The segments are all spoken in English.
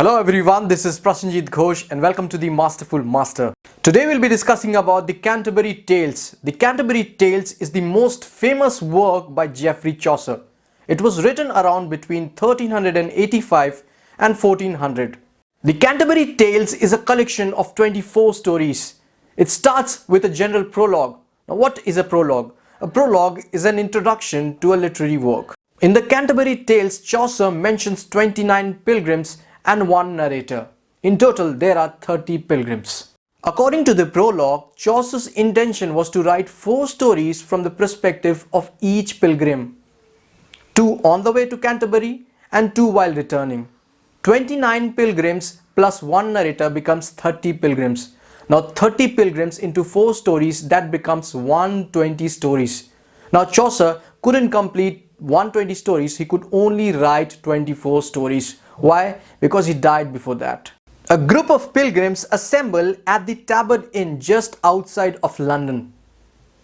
Hello everyone, this is Prasenjit Ghosh and welcome to the Masterful Master. Today we'll be discussing about the Canterbury Tales. The Canterbury Tales is the most famous work by Geoffrey Chaucer. It was written around between 1385 and 1400. The Canterbury Tales is a collection of 24 stories. It starts with a general prologue. Now what is a prologue? A prologue is an introduction to a literary work. In the Canterbury Tales, Chaucer mentions 29 pilgrims and one narrator. In total, there are 30 pilgrims. According to the prologue, Chaucer's intention was to write 4 stories from the perspective of each pilgrim. 2 on the way to Canterbury and 2 while returning. 29 pilgrims plus 1 narrator becomes 30 pilgrims. Now 30 pilgrims into 4 stories, that becomes 120 stories. Now Chaucer couldn't complete 120 stories, he could only write 24 stories. Why? Because he died before that. A group of pilgrims assemble at the Tabard Inn just outside of London.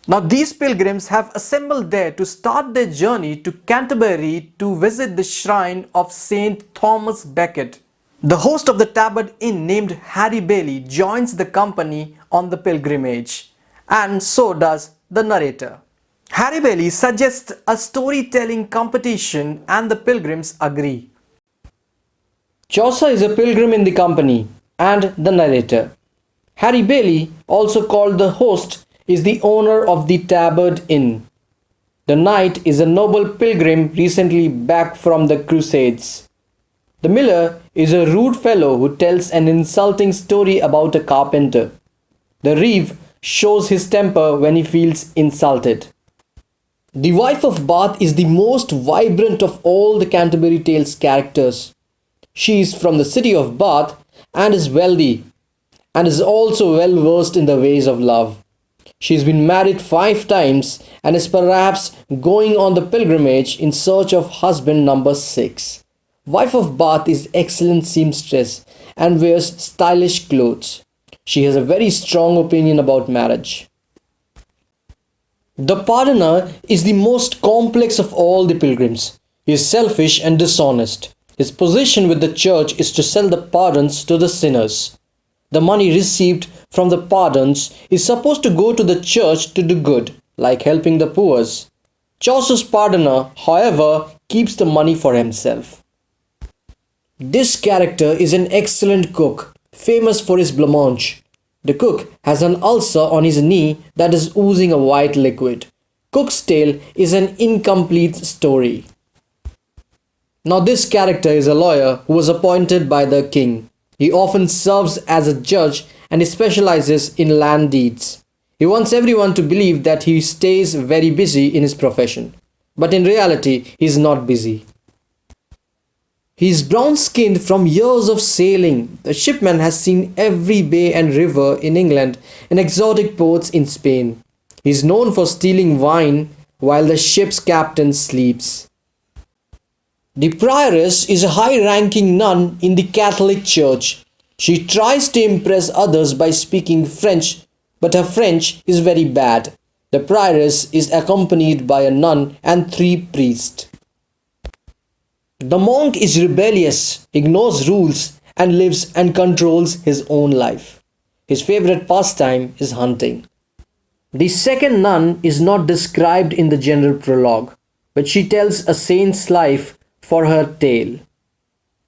Now these pilgrims have assembled there to start their journey to Canterbury to visit the shrine of Saint Thomas Becket. The host of the Tabard Inn, named Harry Bailey, joins the company on the pilgrimage, and so does the narrator. Harry Bailey suggests a storytelling competition and the pilgrims agree. Chaucer is a pilgrim in the company and the narrator. Harry Bailey, also called the host, is the owner of the Tabard Inn. The knight is a noble pilgrim recently back from the Crusades. The miller is a rude fellow who tells an insulting story about a carpenter. The Reeve shows his temper when he feels insulted. The wife of Bath is the most vibrant of all the Canterbury Tales characters. She is from the city of Bath and is wealthy and is also well versed in the ways of love. She has been married 5 times and is perhaps going on the pilgrimage in search of husband number 6. Wife of Bath is excellent seamstress and wears stylish clothes. She has a very strong opinion about marriage. The pardoner is the most complex of all the pilgrims. He is selfish and dishonest. His position with the church is to sell the pardons to the sinners. The money received from the pardons is supposed to go to the church to do good, like helping the poor. Chaucer's pardoner, however, keeps the money for himself. This character is an excellent cook, famous for his blancmange. The cook has an ulcer on his knee that is oozing a white liquid. Cook's Tale is an incomplete story. Now this character is a lawyer who was appointed by the king. He often serves as a judge and he specializes in land deeds. He wants everyone to believe that he stays very busy in his profession. But in reality, he is not busy. He is brown-skinned from years of sailing. The shipman has seen every bay and river in England and exotic ports in Spain. He is known for stealing wine while the ship's captain sleeps. The prioress is a high-ranking nun in the Catholic Church. She tries to impress others by speaking French, but her French is very bad. The prioress is accompanied by a nun and 3 priests. The monk is rebellious, ignores rules, and lives and controls his own life. His favorite pastime is hunting. The second nun is not described in the general prologue, but she tells a saint's life for her tale.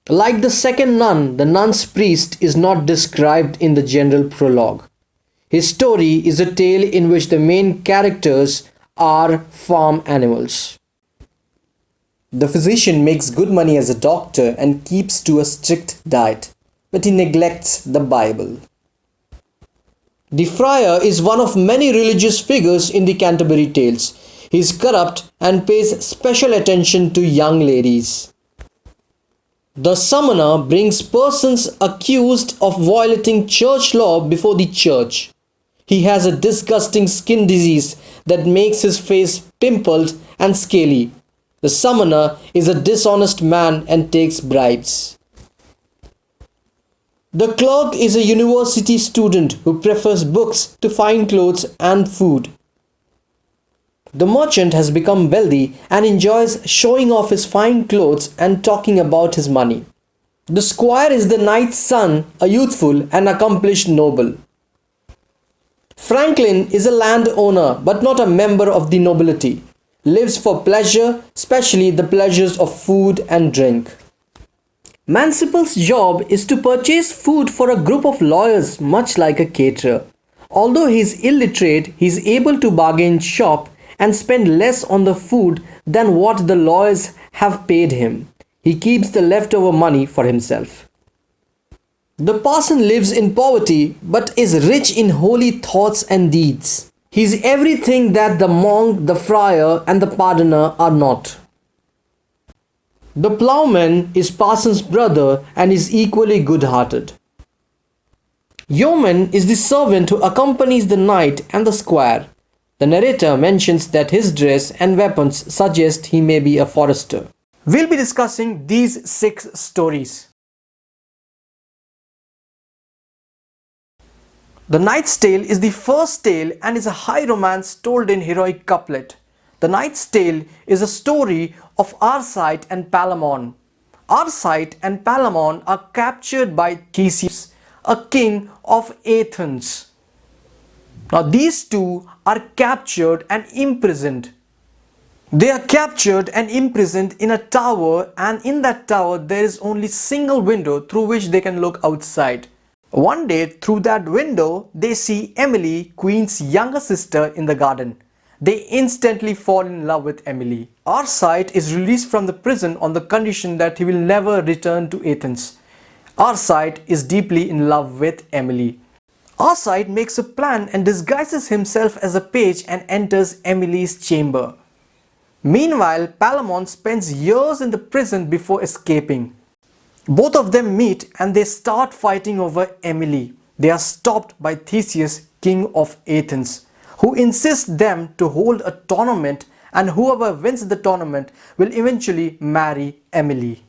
Like the second nun, the Nonce Priest is not described in the general prologue. His story is a tale in which the main characters are farm animals. The physician makes good money as a doctor and keeps to a strict diet, but he neglects the Bible. The friar is one of many religious figures in the Canterbury Tales. He is corrupt and pays special attention to young ladies. The summoner brings persons accused of violating church law before the church. He has a disgusting skin disease that makes his face pimpled and scaly. The summoner is a dishonest man and takes bribes. The clerk is a university student who prefers books to fine clothes and food. The merchant has become wealthy and enjoys showing off his fine clothes and talking about his money. The squire is the knight's son, a youthful and accomplished noble. Franklin is a landowner but not a member of the nobility. Lives for pleasure, especially the pleasures of food and drink. Manciple's job is to purchase food for a group of lawyers, much like a caterer. Although he is illiterate, he is able to bargain shop and spend less on the food than what the lawyers have paid him. He keeps the leftover money for himself. The parson lives in poverty but is rich in holy thoughts and deeds. He is everything that the monk, the friar, and the pardoner are not. The ploughman is parson's brother and is equally good-hearted. Yeoman is the servant who accompanies the knight and the squire. The narrator mentions that his dress and weapons suggest he may be a forester. We'll be discussing these 6 stories. The Knight's Tale is the first tale and is a high romance told in heroic couplet. The Knight's Tale is a story of Arcite and Palamon. Arcite and Palamon are captured by Theseus, a king of Athens. Now these two are captured and imprisoned. They are captured and imprisoned in a tower, and in that tower there is only single window through which they can look outside. One day through that window they see Emily, Queen's younger sister, in the garden. They instantly fall in love with Emily. Arcite is released from the prison on the condition that he will never return to Athens. Arcite is deeply in love with Emily. Arcite makes a plan and disguises himself as a page and enters Emily's chamber. Meanwhile, Palamon spends years in the prison before escaping. Both of them meet and they start fighting over Emily. They are stopped by Theseus, king of Athens, who insists them to hold a tournament, and whoever wins the tournament will eventually marry Emily.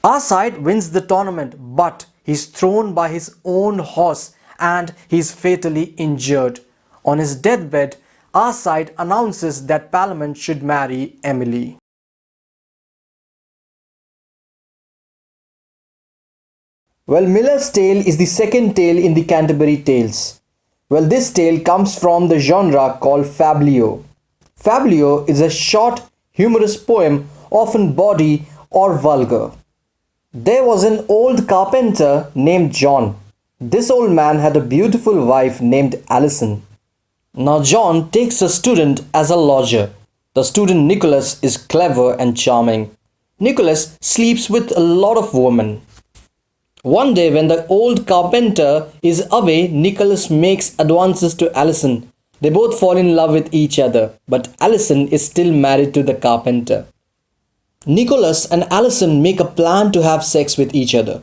Arcite wins the tournament, but he is thrown by his own horse and he is fatally injured. On his deathbed, Arcite announces that Palamon should marry Emily. Well, Miller's Tale is the second tale in the Canterbury Tales. Well, this tale comes from the genre called fablio. Fablio is a short, humorous poem, often bawdy or vulgar. There was an old carpenter named John. This old man had a beautiful wife named Alison. Now John takes a student as a lodger. The student Nicholas is clever and charming. Nicholas sleeps with a lot of women. One day when the old carpenter is away, Nicholas makes advances to Alison. They both fall in love with each other, but Alison is still married to the carpenter. Nicholas and Alison make a plan to have sex with each other.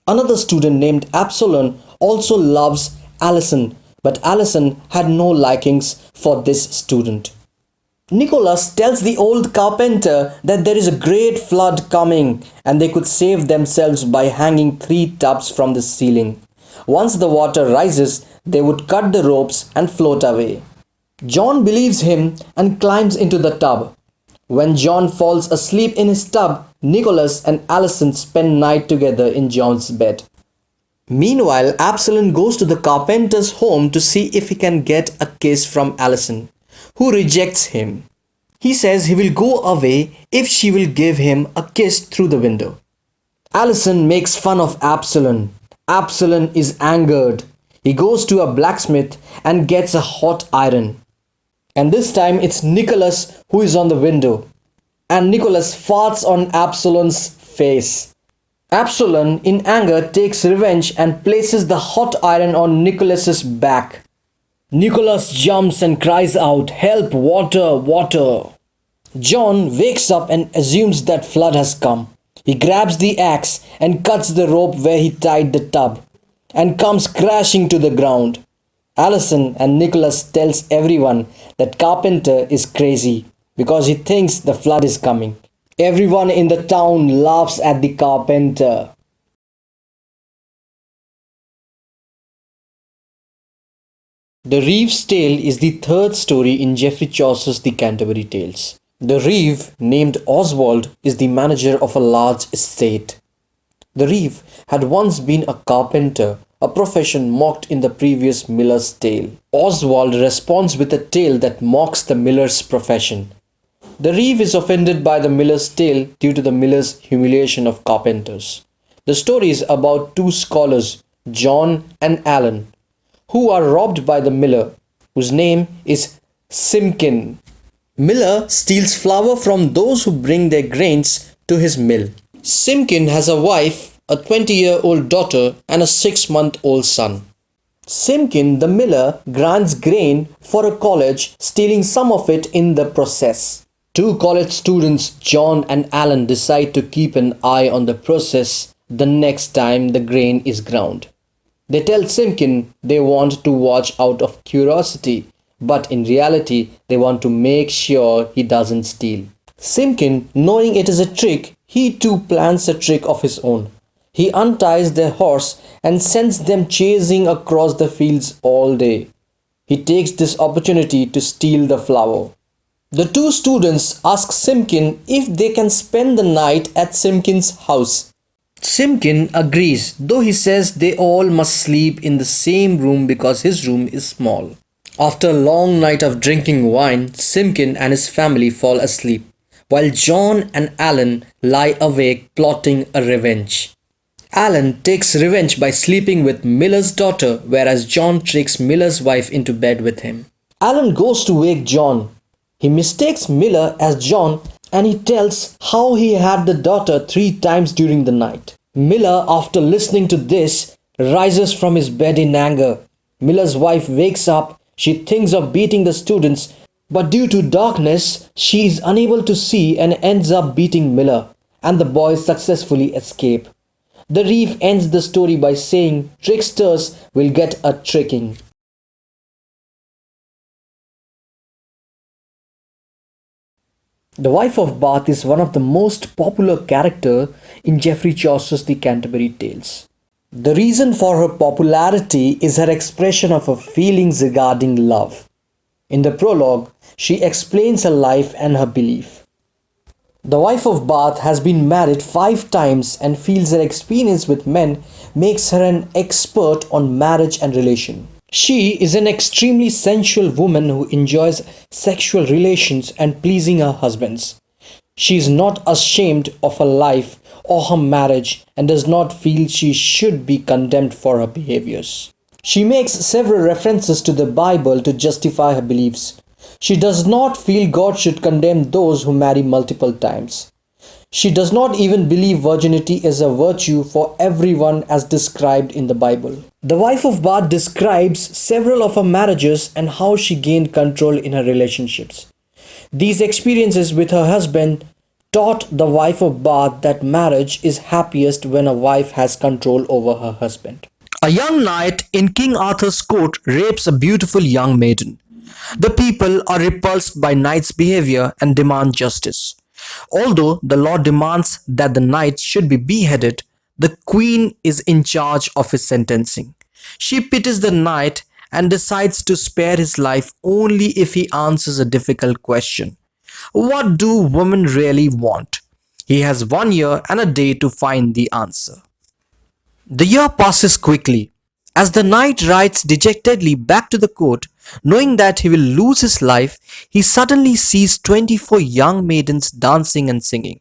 Another student named Absalom also loves Alison, but Alison had no likings for this student. Nicholas tells the old carpenter that there is a great flood coming and they could save themselves by hanging 3 tubs from the ceiling. Once the water rises, they would cut the ropes and float away. John believes him and climbs into the tub. When John falls asleep in his tub, Nicholas and Alison spend night together in John's bed. Meanwhile, Absalom goes to the carpenter's home to see if he can get a kiss from Alison, who rejects him. He says he will go away if she will give him a kiss through the window. Alison makes fun of Absalom. Absalom is angered. He goes to a blacksmith and gets a hot iron. And this time it's Nicholas who is on the window. And Nicholas farts on Absalom's face. Absalom, in anger, takes revenge and places the hot iron on Nicholas's back. Nicholas jumps and cries out, "Help! Water! Water!" John wakes up and assumes that flood has come. He grabs the axe and cuts the rope where he tied the tub and comes crashing to the ground. Alison and Nicholas tells everyone that carpenter is crazy because he thinks the flood is coming. Everyone in the town laughs at the carpenter. The Reeves Tale is the third story in Geoffrey Chaucer's The Canterbury Tales. The Reeve, named Oswald, is the manager of a large estate. The Reeve had once been a carpenter, a profession mocked in the previous Miller's Tale. Oswald responds with a tale that mocks the miller's profession. The Reeve is offended by the miller's tale due to the miller's humiliation of carpenters. The story is about two scholars, John and Alan, who are robbed by the miller, whose name is Simpkin. Miller steals flour from those who bring their grains to his mill. Simpkin has a wife, a 20-year-old daughter, and a 6-month-old son. Simpkin, the miller, grants grain for a college, stealing some of it in the process. Two college students, John and Alan, decide to keep an eye on the process the next time the grain is ground. They tell Simpkin they want to watch out of curiosity, but in reality, they want to make sure he doesn't steal. Simpkin, knowing it is a trick, he too plans a trick of his own. He unties their horse and sends them chasing across the fields all day. He takes this opportunity to steal the flour. The two students ask Simpkin if they can spend the night at Simpkin's house. Simpkin agrees, though he says they all must sleep in the same room because his room is small. After a long night of drinking wine, Simpkin and his family fall asleep, while John and Alan lie awake plotting a revenge. Alan takes revenge by sleeping with Miller's daughter, whereas John tricks Miller's wife into bed with him. Alan goes to wake John. He mistakes Miller as John and he tells how he had the daughter 3 times during the night. Miller, after listening to this, rises from his bed in anger. Miller's wife wakes up. She thinks of beating the students, but due to darkness, she is unable to see and ends up beating Miller, and the boys successfully escape. The Reeve ends the story by saying tricksters will get a tricking. The wife of Bath is one of the most popular characters in Geoffrey Chaucer's The Canterbury Tales. The reason for her popularity is her expression of her feelings regarding love. In the prologue, she explains her life and her belief. The wife of Bath has been married 5 times and feels her experience with men makes her an expert on marriage and relation. She is an extremely sensual woman who enjoys sexual relations and pleasing her husbands. She is not ashamed of her life or her marriage and does not feel she should be condemned for her behaviors. She makes several references to the Bible to justify her beliefs. She does not feel God should condemn those who marry multiple times. She does not even believe virginity is a virtue for everyone as described in the Bible. The wife of Bath describes several of her marriages and how she gained control in her relationships. These experiences with her husband taught the wife of Bath that marriage is happiest when a wife has control over her husband. A young knight in King Arthur's court rapes a beautiful young maiden. The people are repulsed by knight's behavior and demand justice. Although the law demands that the knight should be beheaded, the queen is in charge of his sentencing. She pities the knight and decides to spare his life only if he answers a difficult question. What do women really want? He has 1 year and a day to find the answer. The year passes quickly. As the knight rides dejectedly back to the court, knowing that he will lose his life, he suddenly sees 24 young maidens dancing and singing.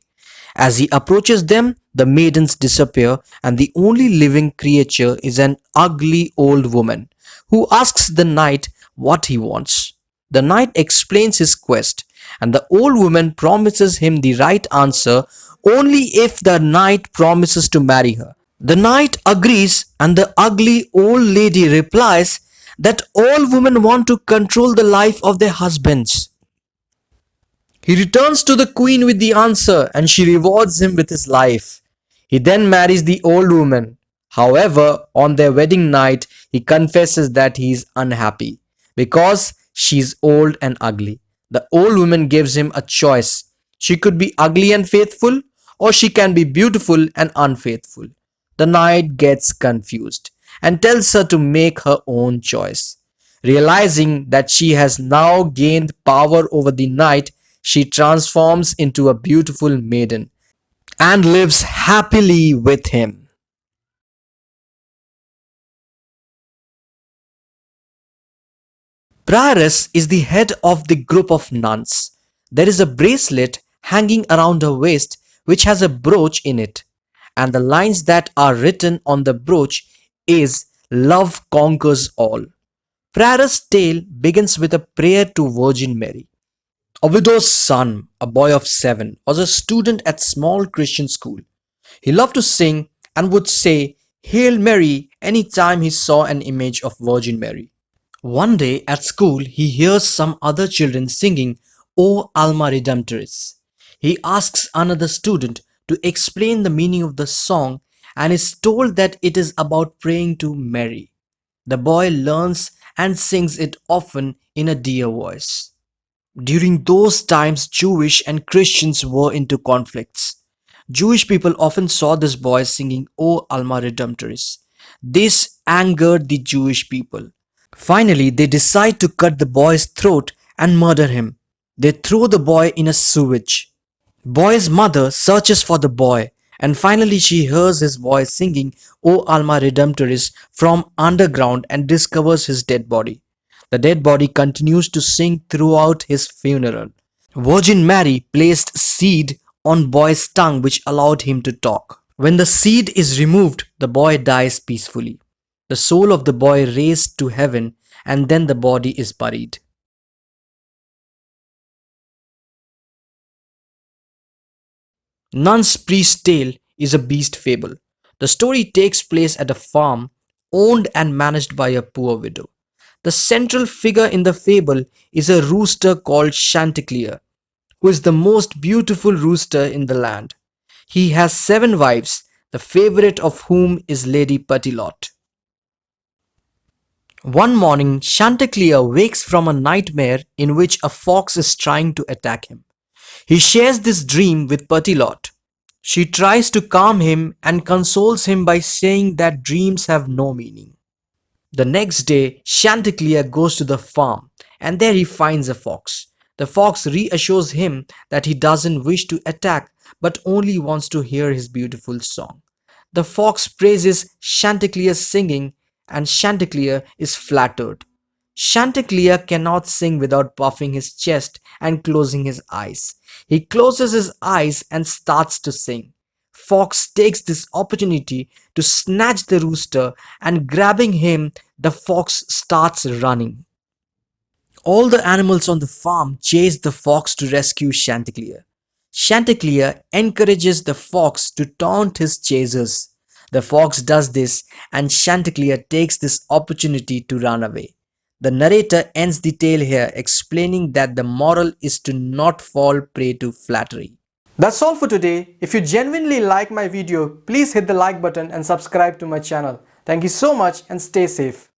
As he approaches them, the maidens disappear and the only living creature is an ugly old woman who asks the knight what he wants. The knight explains his quest and the old woman promises him the right answer only if the knight promises to marry her. The knight agrees and the ugly old lady replies that all women want to control the life of their husbands. He returns to the queen with the answer and she rewards him with his life. He then marries the old woman. However, on their wedding night, he confesses that he is unhappy because she is old and ugly. The old woman gives him a choice. She could be ugly and faithful, or she can be beautiful and unfaithful. The knight gets confused and tells her to make her own choice. Realizing that she has now gained power over the knight, she transforms into a beautiful maiden and lives happily with him. Prioress is the head of the group of nuns. There is a bracelet hanging around her waist which has a brooch in it, and the lines that are written on the brooch is "Love conquers all." Prioress' tale begins with a prayer to Virgin Mary. A widow's son, a boy of 7, was a student at small Christian school. He loved to sing and would say "Hail Mary" any time he saw an image of Virgin Mary. One day at school, he hears some other children singing "O Alma Redemptoris." He asks another student to explain the meaning of the song and is told that it is about praying to Mary. The boy learns and sings it often in a dear voice. During those times, Jewish and Christians were into conflicts. Jewish people often saw this boy singing "O Alma Redemptoris." This angered the Jewish people. Finally, they decide to cut the boy's throat and murder him. They throw the boy in a sewage. Boy's mother searches for the boy, and finally she hears his voice singing "O Alma Redemptoris" from underground and discovers his dead body. The dead body continues to sing throughout his funeral. Virgin Mary placed seed on boy's tongue which allowed him to talk. When the seed is removed, the boy dies peacefully. The soul of the boy raised to heaven, and then the body is buried. Nonce Please Tale is a beast fable. The story takes place at a farm owned and managed by a poor widow. The central figure in the fable is a rooster called Chanticleer, who is the most beautiful rooster in the land. He has 7 wives, the favorite of whom is Lady Pettilot. One morning, Chanticleer wakes from a nightmare in which a fox is trying to attack him. He shares this dream with Pettilot. She tries to calm him and consoles him by saying that dreams have no meaning. The next day, Chanticleer goes to the farm and there he finds a fox. The fox reassures him that he doesn't wish to attack but only wants to hear his beautiful song. The fox praises Chanticleer's singing and Chanticleer is flattered. Chanticleer cannot sing without puffing his chest and closing his eyes. He closes his eyes and starts to sing. Fox takes this opportunity to snatch the rooster and grabbing him, the fox starts running. All the animals on the farm chase the fox to rescue Chanticleer. Chanticleer encourages the fox to taunt his chasers. The fox does this and Chanticleer takes this opportunity to run away. The narrator ends the tale here explaining that the moral is to not fall prey to flattery. That's all for today. If you genuinely like my video, please hit the like button and subscribe to my channel. Thank you so much and stay safe.